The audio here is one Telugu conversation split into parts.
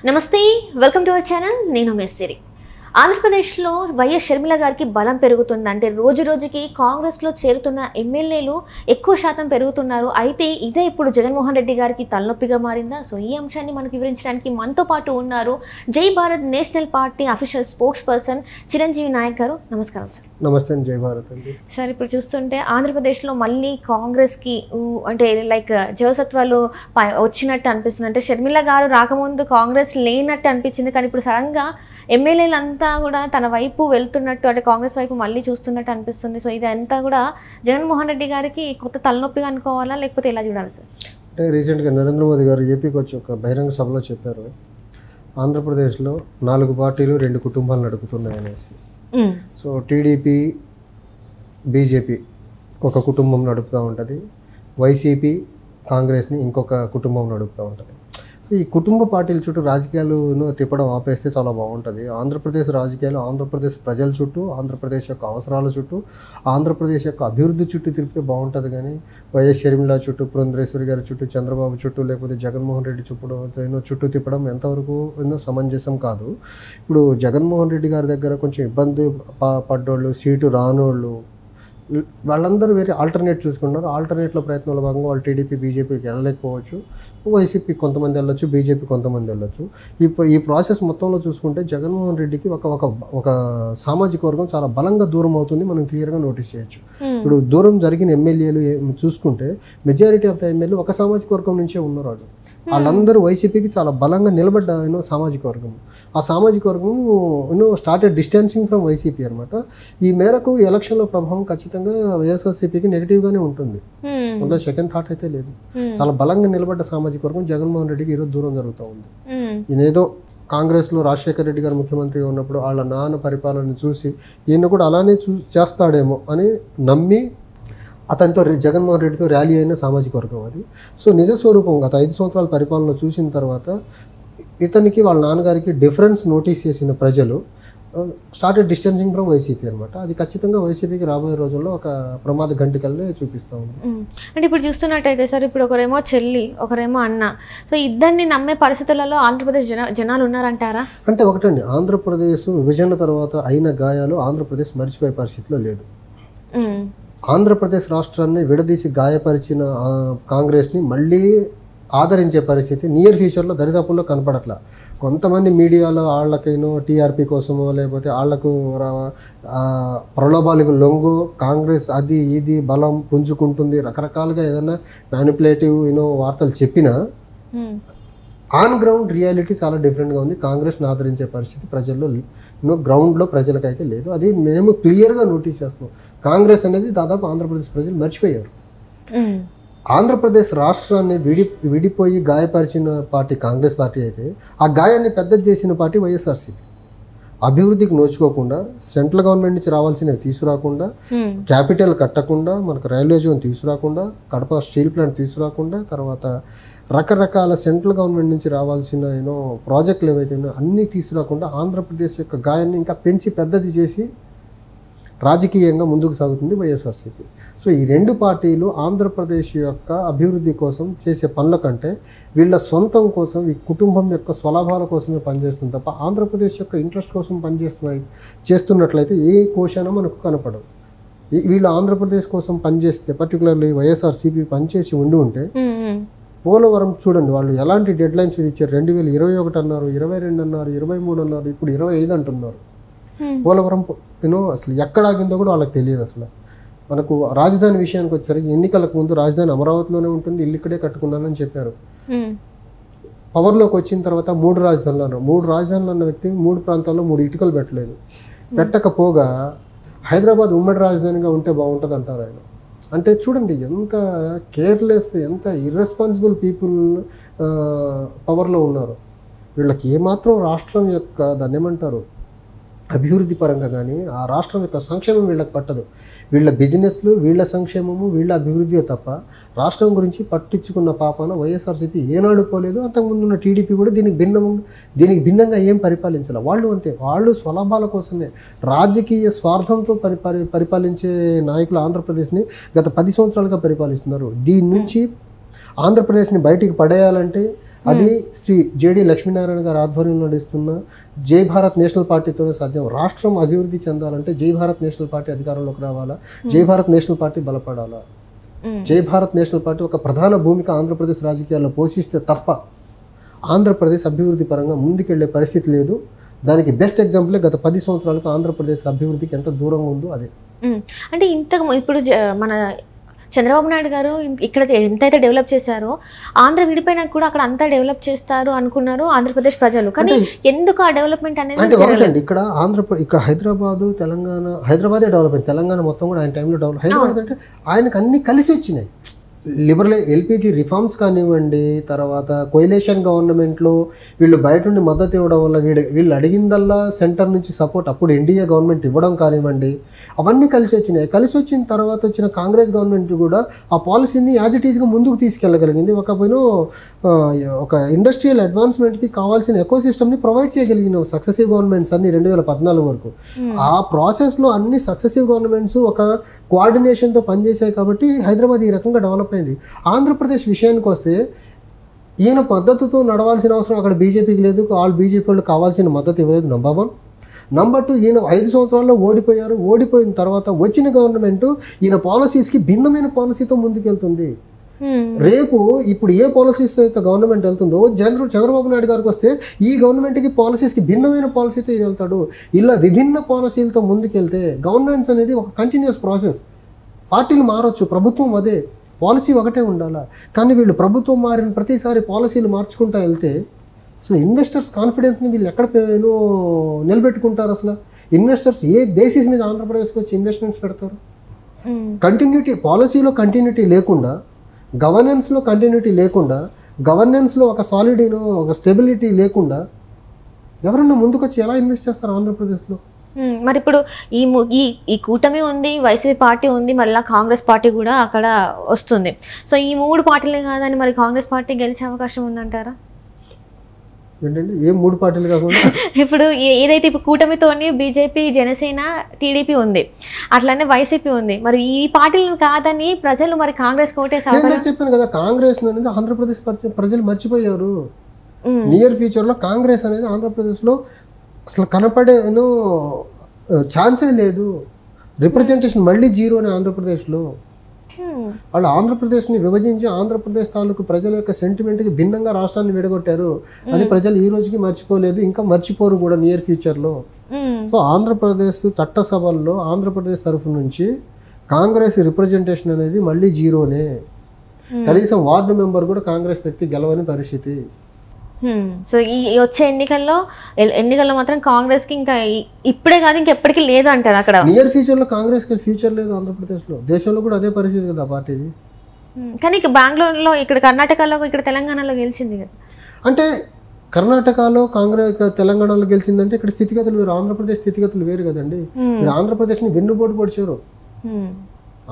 నమస్తే, వెల్కమ్ టు అవర్ ఛానల్. నేను మెస్సిరి. ఆంధ్రప్రదేశ్లో వైఎస్ షర్మిల గారికి బలం పెరుగుతుంది. అంటే రోజు రోజుకి కాంగ్రెస్లో చేరుతున్న ఎమ్మెల్యేలు ఎక్కువ శాతం పెరుగుతున్నారు. అయితే ఇదే ఇప్పుడు జగన్మోహన్ రెడ్డి గారికి తలనొప్పిగా మారిందా? సో ఈ అంశాన్ని మనకు వివరించడానికి మనతో పాటు ఉన్నారు Jai Bharat National Party official spokesperson Chiranjeevi Nayak garu. నమస్కారం సార్. నమస్తే. జై భారత్ అండి. సార్, ఇప్పుడు చూస్తుంటే ఆంధ్రప్రదేశ్లో మళ్ళీ కాంగ్రెస్కి అంటే లైక్ జవసత్వాలు వచ్చినట్టు అనిపిస్తుంది. అంటే షర్మిల గారు రాకముందు కాంగ్రెస్ లేనట్టు అనిపించింది, కానీ ఇప్పుడు సడన్గా ఎమ్మెల్యేలంతా కూడా తన వైపు వెళ్తున్నట్టు, అంటే కాంగ్రెస్ వైపు మళ్ళీ చూస్తున్నట్టు అనిపిస్తుంది. సో ఇదంతా కూడా జగన్మోహన్ రెడ్డి గారికి కొత్త తలనొప్పిగా అనుకోవాలా, లేకపోతే ఎలా చూడాలి సార్? అంటే రీసెంట్గా నరేంద్ర మోదీ గారు ఏపీకి వచ్చి ఒక బహిరంగ సభలో చెప్పారు, ఆంధ్రప్రదేశ్లో 4 పార్టీలు 2 కుటుంబాలు నడుపుతున్నాయి అనేసి. సో టీడీపీ, బీజేపీ ఒక కుటుంబం నడుపుతూ ఉంటుంది, వైసీపీ కాంగ్రెస్ని ఇంకొక కుటుంబం నడుపుతూ ఉంటుంది. సో ఈ కుటుంబ పార్టీల చుట్టూ రాజకీయాలను తిప్పడం ఆపేస్తే చాలా బాగుంటుంది. ఆంధ్రప్రదేశ్ రాజకీయాలు ఆంధ్రప్రదేశ్ ప్రజల చుట్టూ, ఆంధ్రప్రదేశ్ యొక్క అవసరాల చుట్టూ, ఆంధ్రప్రదేశ్ యొక్క అభివృద్ధి చుట్టూ తిరిగితే బాగుంటుంది. కానీ వైఎస్ షర్మిల చుట్టూ, పురంధరేశ్వరి గారి చుట్టూ, చంద్రబాబు చుట్టూ, లేకపోతే జగన్మోహన్ రెడ్డి చుట్టూ తిప్పడం ఎంతవరకు సమంజసం కాదు. ఇప్పుడు జగన్మోహన్ రెడ్డి గారి దగ్గర కొంచెం ఇబ్బంది పడ్డోళ్ళు, సీటు రానోళ్ళు, వాళ్ళందరూ వేరే ఆల్టర్నేట్ చూసుకుంటున్నారు. ఆల్టర్నేట్లో ప్రయత్నంలో భాగంగా వాళ్ళు టీడీపీ, బీజేపీకి వెళ్ళలేకపోవచ్చు, వైసీపీ కొంతమంది వెళ్ళొచ్చు, బీజేపీ కొంతమంది వెళ్ళొచ్చు. ఈ ప్రాసెస్ మొత్తంలో చూసుకుంటే జగన్మోహన్ రెడ్డికి ఒక సామాజిక వర్గం చాలా బలంగా దూరం అవుతుంది, మనం క్లియర్గా నోటీస్ చేయొచ్చు. ఇప్పుడు దూరం జరిగిన ఎమ్మెల్యేలు చూసుకుంటే మెజారిటీ ఆఫ్ ద ఎమ్మెల్యే ఒక సామాజిక వర్గం నుంచే ఉన్నారు. వాళ్ళందరూ వైసీపీకి చాలా బలంగా నిలబడ్డ సామాజిక వర్గం. ఆ సామాజిక వర్గం స్టార్టెడ్ డిస్టెన్సింగ్ ఫ్రమ్ వైసీపీ అనమాట. ఈ మేరకు ఎలక్షన్లో ప్రభావం ఖచ్చితంగా వైఎస్ఆర్సీపీకి నెగిటివ్గానే ఉంటుంది, అందులో సెకండ్ థాట్ అయితే లేదు. చాలా బలంగా నిలబడ్డ సామాజిక వర్గం జగన్మోహన్ రెడ్డికి ఈరోజు దూరం జరుగుతూ ఉంది. ఈయనేదో కాంగ్రెస్లో రాజశేఖర రెడ్డి గారు ముఖ్యమంత్రిగా ఉన్నప్పుడు వాళ్ళ నాన్న పరిపాలన చూసి ఈయన కూడా అలానే చేస్తాడేమో అని నమ్మి అతనితో జగన్మోహన్ రెడ్డితో ర్యాలీ అయిన సామాజిక వర్గం అది. సో నిజస్వరూపం గత 5 సంవత్సరాల పరిపాలన చూసిన తర్వాత ఇతనికి వాళ్ళ నాన్నగారికి డిఫరెన్స్ నోటీస్ చేసిన ప్రజలు స్టార్టెడ్ డిస్టెన్సింగ్ ఫ్రమ్ వైసీపీ అనమాట. అది ఖచ్చితంగా వైసీపీకి రాబోయే రోజుల్లో ఒక ప్రమాద గంటికల్ని చూపిస్తూ ఉంది. అంటే ఇప్పుడు చూస్తున్నట్టయితే సార్, ఇప్పుడు ఒకరేమో చెల్లి, ఒకరేమో అన్న, సో ఇద్దరిని నమ్మే పరిస్థితులలో ఆంధ్రప్రదేశ్ జనాలు ఉన్నారంటారా? అంటే ఒకటండి, ఆంధ్రప్రదేశ్ విభజన తర్వాత అయిన గాయాలు ఆంధ్రప్రదేశ్ మర్చిపోయే పరిస్థితిలో లేదు. ఆంధ్రప్రదేశ్ రాష్ట్రాన్ని విడదీసి గాయపరిచిన కాంగ్రెస్ని మళ్ళీ ఆదరించే పరిస్థితి నియర్ ఫ్యూచర్లో దరిదాపుల్లో కనపడట్లా. కొంతమంది మీడియాలో వాళ్ళకైనా టీఆర్పీ కోసమో లేకపోతే వాళ్లకు ప్రలోభాలకు లొంగు కాంగ్రెస్ అది ఇది బలం పుంజుకుంటుంది రకరకాలుగా ఏదైనా మ్యానిపులేటివ్ వార్తలు చెప్పినా ఆన్ గ్రౌండ్ రియాలిటీ చాలా డిఫరెంట్గా ఉంది. కాంగ్రెస్ని ఆదరించే పరిస్థితి ప్రజల్లో గ్రౌండ్లో ప్రజలకైతే లేదు. అది మేము క్లియర్గా నోటీస్ చేస్తున్నాం. కాంగ్రెస్ అనేది దాదాపు ఆంధ్రప్రదేశ్ ప్రజలు మర్చిపోయారు. ఆంధ్రప్రదేశ్ రాష్ట్రాన్ని విడిపోయి గాయపరిచిన పార్టీ కాంగ్రెస్ పార్టీ అయితే, ఆ గాయాన్ని పెద్దది చేసిన పార్టీ వైఎస్ఆర్సీపీ. అభివృద్ధికి నోచుకోకుండా, సెంట్రల్ గవర్నమెంట్ నుంచి రావాల్సినవి తీసుకురాకుండా, క్యాపిటల్ కట్టకుండా, మనకు రైల్వే జోన్ తీసుకురాకుండా, కడప స్టీల్ ప్లాంట్ తీసుకురాకుండా, తర్వాత రకరకాల సెంట్రల్ గవర్నమెంట్ నుంచి రావాల్సిన ప్రాజెక్టులు ఏవైతే ఉన్నాయో అన్నీ తీసుకురాకుండా ఆంధ్రప్రదేశ్ యొక్క గాయాన్ని ఇంకా పెంచి పెద్దది చేసి రాజకీయంగా ముందుకు సాగుతుంది వైఎస్ఆర్సీపీ. సో ఈ 2 పార్టీలు ఆంధ్రప్రదేశ్ యొక్క అభివృద్ధి కోసం చేసే పనుల కంటే వీళ్ళ సొంతం కోసం, ఈ కుటుంబం యొక్క స్వలాభాల కోసమే పనిచేస్తుంది తప్ప ఆంధ్రప్రదేశ్ యొక్క ఇంట్రెస్ట్ కోసం చేస్తున్నట్లయితే ఏ కోశాన మనకు కనపడదు. వీళ్ళు ఆంధ్రప్రదేశ్ కోసం పనిచేస్తే, పర్టికులర్లీ వైఎస్ఆర్సీపీ పనిచేసి ఉంటే పోలవరం చూడండి, వాళ్ళు ఎలాంటి డెడ్ లైన్స్ ఇచ్చారు. 2021 అన్నారు, 22 అన్నారు, 23 అన్నారు, ఇప్పుడు 25 అంటున్నారు. పోలవరం అసలు ఎక్కడ ఆగిందో కూడా వాళ్ళకి తెలియదు. అసలు మనకు రాజధాని విషయానికి వచ్చేసరికి ఎన్నికలకు ముందు రాజధాని అమరావతిలోనే ఉంటుంది, ఇల్లు ఇక్కడే కట్టుకున్నానని చెప్పారు. పవర్లోకి వచ్చిన తర్వాత 3 రాజధానులు అన్నారు. 3 రాజధానులు అన్న వ్యక్తి 3 ప్రాంతాల్లో 3 ఇటుకలు పెట్టలేదు. పెట్టకపోగా హైదరాబాద్ ఉమ్మడి రాజధానిగా ఉంటే బాగుంటుంది అంటారు ఆయన. అంటే చూడండి ఎంత కేర్లెస్, ఎంత ఇర్రెస్పాన్సిబుల్ పీపుల్ పవర్లో ఉన్నారు. వీళ్ళకి ఏమాత్రం రాష్ట్రం యొక్క దాన్ని ఏమంటారు అభివృద్ధి పరంగా కానీ ఆ రాష్ట్రం యొక్క సంక్షేమం వీళ్ళకి పట్టదు. వీళ్ళ బిజినెస్లు, వీళ్ళ సంక్షేమము, వీళ్ళ అభివృద్ధి తప్ప రాష్ట్రం గురించి పట్టించుకున్న పాపాన వైఎస్ఆర్సీపీ ఏనాడు పోలేదు. అంతకుముందు ఉన్న టీడీపీ కూడా దీనికి భిన్నంగా ఏం పరిపాలించాలి. వాళ్ళు అంతే, వాళ్ళు స్వలాభాల కోసమే రాజకీయ స్వార్థంతో పరిపాలించే నాయకులు ఆంధ్రప్రదేశ్ని గత 10 సంవత్సరాలుగా పరిపాలిస్తున్నారు. దీని నుంచి ఆంధ్రప్రదేశ్ని బయటికి పడేయాలంటే అది శ్రీ జేడి లక్ష్మీనారాయణ గారి ఆధ్వర్యంలో నడుస్తున్న జై భారత్ నేషనల్ పార్టీతోనే సాధ్యం. రాష్ట్రం అభివృద్ధి చెందాలంటే జై భారత్ నేషనల్ పార్టీ అధికారంలోకి రావాలా, జై భారత్ నేషనల్ పార్టీ బలపడాలా. జై భారత్ నేషనల్ పార్టీ ఒక ప్రధాన భూమిక ఆంధ్రప్రదేశ్ రాజకీయాల్లో పోషిస్తే తప్ప ఆంధ్రప్రదేశ్ అభివృద్ధి పరంగా ముందుకెళ్లే పరిస్థితి లేదు. దానికి బెస్ట్ ఎగ్జాంపులే గత 10 సంవత్సరాలకు ఆంధ్రప్రదేశ్ అభివృద్ధికి ఎంత దూరంగా ఉందో అదే. అంటే ఇప్పుడు మన చంద్రబాబు నాయుడు గారు ఇక్కడ ఎంతైతే డెవలప్ చేశారో ఆంధ్ర విడిపోయినా కూడా అక్కడ అంతా డెవలప్ చేస్తారు అనుకున్నారు ఆంధ్రప్రదేశ్ ప్రజలు. కానీ ఎందుకు ఆ డెవలప్మెంట్ అనేది అంటే ఒకటండి, ఇక్కడ ఇక్కడ హైదరాబాదే డెవలప్ అయింది, తెలంగాణ మొత్తం కూడా ఆయన టైంలో డెవలప్. హైదరాబాద్ అంటే ఆయనకు అన్ని కలిసి వచ్చినాయి. ఎల్పిజి రిఫార్మ్స్ కానివ్వండి, తర్వాత కొయిలేషన్ గవర్నమెంట్లో వీళ్ళు బయట నుండి మద్దతు ఇవ్వడం వల్ల వీళ్ళు అడిగిందల్లా సెంటర్ నుంచి సపోర్ట్ అప్పుడు ఎన్డీఏ గవర్నమెంట్ ఇవ్వడం కానివ్వండి, అవన్నీ కలిసి వచ్చినాయి. కలిసి వచ్చిన తర్వాత వచ్చిన కాంగ్రెస్ గవర్నమెంట్ కూడా ఆ పాలసీని యాజ్ ఇట్ ఈస్గా ముందుకు తీసుకెళ్ళగలిగింది. ఒక ఇండస్ట్రియల్ అడ్వాన్స్మెంట్కి కావాల్సిన ఎకో సిస్టమ్ని ప్రొవైడ్ చేయగలిగిన సక్సెసివ్ గవర్నమెంట్స్ అన్ని 2014 వరకు. ఆ ప్రాసెస్లో అన్ని సక్సెసివ్ గవర్నమెంట్స్ ఒక కోఆర్డినేషన్తో పనిచేశాయి కాబట్టి హైదరాబాద్ ఈ రకంగా డెవలప్. ఆంధ్రప్రదేశ్ విషయానికి వస్తే ఈయన మద్దతుతో నడవాల్సిన అవసరం అక్కడ బీజేపీకి లేదు, ఆల్ బీజేపీ వాళ్ళు కావాల్సిన మద్దతు ఇవ్వలేదు. నంబర్ 1. నంబర్ 2, ఈయన 5 సంవత్సరాల్లో ఓడిపోయారు. ఓడిపోయిన తర్వాత వచ్చిన గవర్నమెంట్ ఈయన పాలసీస్కి భిన్నమైన పాలసీతో ముందుకెళ్తుంది. రేపు ఇప్పుడు ఏ పాలసీస్ అయితే గవర్నమెంట్ వెళ్తుందో చంద్రబాబు నాయుడు గారికి వస్తే ఈ గవర్నమెంట్కి పాలసీస్కి భిన్నమైన పాలసీతో ఈయన వెళ్తాడు. ఇలా విభిన్న పాలసీలతో ముందుకెళ్తే గవర్నెన్స్ అనేది ఒక కంటిన్యూస్ ప్రాసెస్. పార్టీలు మారచ్చు, ప్రభుత్వం అదే, పాలసీ ఒకటే ఉండాలా. కానీ వీళ్ళు ప్రభుత్వం మారిన ప్రతిసారి పాలసీలు మార్చుకుంటూ వెళ్తే అసలు ఇన్వెస్టర్స్ కాన్ఫిడెన్స్ని వీళ్ళు ఎక్కడ నిలబెట్టుకుంటారు? అసలు ఇన్వెస్టర్స్ ఏ బేసిస్ మీద ఆంధ్రప్రదేశ్కి వచ్చి ఇన్వెస్ట్మెంట్స్ పెడతారు? కంటిన్యూటీ, పాలసీలో కంటిన్యూటీ లేకుండా, గవర్నెన్స్లో కంటిన్యూటీ లేకుండా, గవర్నెన్స్లో ఒక సాలిడ్ ఒక స్టెబిలిటీ లేకుండా ఎవరన్నా ముందుకొచ్చి ఎలా ఇన్వెస్ట్ చేస్తారు ఆంధ్రప్రదేశ్లో? మరి ఇప్పుడు ఈ కూటమి ఉంది, వైసీపీ పార్టీ ఉంది, మళ్ళీ కాంగ్రెస్ పార్టీ కూడా అక్కడ వస్తుంది. సో ఈ 3 పార్టీలే కాదని మరి కాంగ్రెస్ పార్టీ గెలిచే అవకాశం ఉందంటారా? ఏంటంటే ఏ 3 పార్టీలు కాకుండా ఇప్పుడు ఏదైతే ఇప్పుడు కూటమితోని బీజేపీ, జనసేన, టీడీపీ ఉంది, అట్లానే వైసీపీ ఉంది. మరి ఈ పార్టీలు కాదని ప్రజలు మరి కాంగ్రెస్ కోటేసి చెప్పాను కదా, కాంగ్రెస్ అనేది ఆంధ్రప్రదేశ్ ప్రజలు మర్చిపోయారు. నియర్ ఫ్యూచర్లో కాంగ్రెస్ అనేది ఆంధ్రప్రదేశ్లో అసలు కనపడే ఛాన్సే లేదు. రిప్రజెంటేషన్ మళ్ళీ జీరోనే ఆంధ్రప్రదేశ్లో. వాళ్ళు ఆంధ్రప్రదేశ్ని విభజించి ఆంధ్రప్రదేశ్ తాలూకు ప్రజల యొక్క సెంటిమెంట్కి భిన్నంగా రాష్ట్రాన్ని విడగొట్టారు. అది ప్రజలు ఈ రోజుకి మర్చిపోలేదు, ఇంకా మర్చిపోరు కూడా నియర్ ఫ్యూచర్లో. సో ఆంధ్రప్రదేశ్ చట్టసభల్లో ఆంధ్రప్రదేశ్ తరఫు నుంచి కాంగ్రెస్ రిప్రజెంటేషన్ అనేది మళ్ళీ జీరోనే. కనీసం వార్డు మెంబర్ కూడా కాంగ్రెస్ వ్యక్తి గెలవని పరిస్థితి. సో ఈ వచ్చే ఎన్నికల్లో మాత్రం కాంగ్రెస్కి ఇంకా ఇప్పుడే కాదు ఇంకెప్పటికీ లేదు అంటారు అక్కడ. నియర్ ఫ్యూచర్లో కాంగ్రెస్కి ఫ్యూచర్ లేదు ఆంధ్రప్రదేశ్లో. దేశంలో కూడా అదే పరిస్థితి కదా పార్టీది. కానీ బెంగళూరులో, ఇక్కడ కర్ణాటకలో, ఇక్కడ తెలంగాణలో గెలిచింది కదా. అంటే కర్ణాటకలో కాంగ్రెస్, తెలంగాణలో గెలిచిందంటే ఇక్కడ స్థితిగతులు వేరు, ఆంధ్రప్రదేశ్ స్థితిగతులు వేరు కదండి. మీరు ఆంధ్రప్రదేశ్ని వెన్నుపోటు పొడిచారు.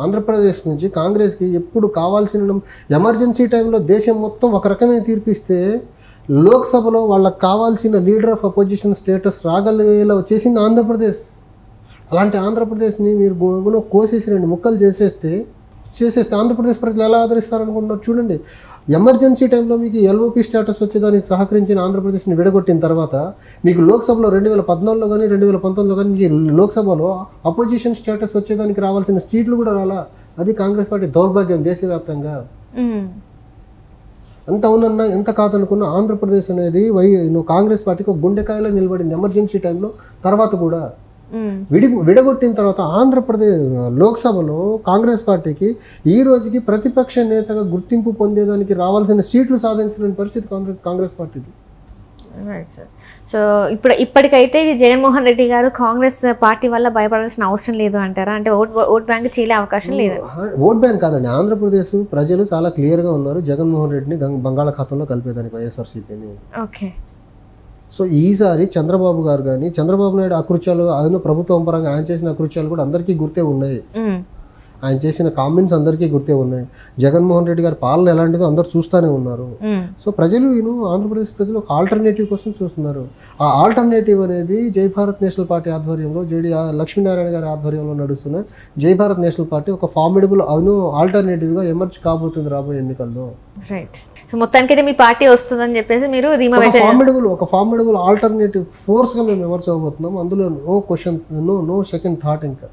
ఆంధ్రప్రదేశ్ నుంచి కాంగ్రెస్కి ఎప్పుడు కావాల్సిన ఎమర్జెన్సీ టైంలో దేశం మొత్తం ఒక రకమైన తీర్పిస్తే లోక్సభలో వాళ్ళకి కావాల్సిన లీడర్ ఆఫ్ అపోజిషన్ స్టేటస్ రాగలిగేలా చేసింది ఆంధ్రప్రదేశ్. అలాంటి ఆంధ్రప్రదేశ్ని మీరు కోసేసి 2 ముక్కలు చేసేస్తే ఆంధ్రప్రదేశ్ ప్రజలు ఎలా ఆదరిస్తారనుకుంటున్నారు చూడండి. ఎమర్జెన్సీ టైంలో మీకు ఎల్ఓపి స్టేటస్ వచ్చేదానికి సహకరించిన ఆంధ్రప్రదేశ్ని విడగొట్టిన తర్వాత మీకు లోక్సభలో 2014లో కానీ 2019లో కానీ మీకు లోక్సభలో అపోజిషన్ స్టేటస్ వచ్చేదానికి రావాల్సిన సీట్లు కూడా రాలా. అది కాంగ్రెస్ పార్టీ దౌర్భాగ్యం దేశవ్యాప్తంగా. అంత అవునన్నా ఎంత కాదనుకున్నా ఆంధ్రప్రదేశ్ అనేది కాంగ్రెస్ పార్టీకి ఒక గుండెకాయలో నిలబడింది ఎమర్జెన్సీ టైంలో. తర్వాత కూడా విడగొట్టిన తర్వాత ఆంధ్రప్రదేశ్ లోక్సభలో కాంగ్రెస్ పార్టీకి ఈ రోజుకి ప్రతిపక్ష నేతగా గుర్తింపు పొందేదానికి రావాల్సిన సీట్లు సాధించిన పరిస్థితి కాంగ్రెస్ పార్టీది. Right sir. సో ఇప్పటికైతే జగన్మోహన్ రెడ్డి గారు కాంగ్రెస్ పార్టీ వల్ల భయపడాల్సిన అవసరం లేదు అంటారా? అంటే ఓట్ బ్యాంక్ చీలే అవకాశం లేదు. ఓట్ బ్యాంక్ కాదండి, ఆంధ్రప్రదేశ్ ప్రజలు చాలా క్లియర్గా ఉన్నారు జగన్మోహన్ రెడ్డిని బంగాళాఖాతంలో కలిపేదానికి వైఎస్ఆర్సీపీని. ఓకే. సో ఈసారి చంద్రబాబు గారు కానీ, చంద్రబాబు నాయుడు అకృత్యాలు, ఆయన ప్రభుత్వం పరంగా ఆయన చేసిన అకృత్యాలు కూడా అందరికీ గుర్తే ఉన్నాయి. ఆయన చేసిన కామెంట్స్ అందరికీ గుర్తే ఉన్నాయి. జగన్మోహన్ రెడ్డి గారి పాలన ఎలాంటిదో అందరూ చూస్తూనే ఉన్నారు. సో ప్రజలు ఆంధ్రప్రదేశ్ ప్రజలు ఒక ఆల్టర్నేటివ్ కోసం చూస్తున్నారు. ఆ ఆల్టర్నేటివ్ అనేది జై భారత్ నేషనల్ పార్టీ ఆధ్వర్యంలో లక్ష్మీనారాయణ గారి ఆధ్వర్యంలో నడుస్తున్న జై భారత్ నేషనల్ పార్టీ ఒక ఫార్మిడబుల్ ఆల్టర్నేటివ్గా ఎమర్జ్ కాబోతుంది రాబోయే ఎన్నికల్లో. రైట్. సో మొత్తానికి మీ పార్టీ వస్తుందని చెప్పేసి మీరు ఒక ఫార్మిడబుల్ ఆల్టర్నేటివ్ ఫోర్స్గా మేము ఎమర్జ్ అవబోతున్నాం. అందులో no question, no second thought ఇంకా.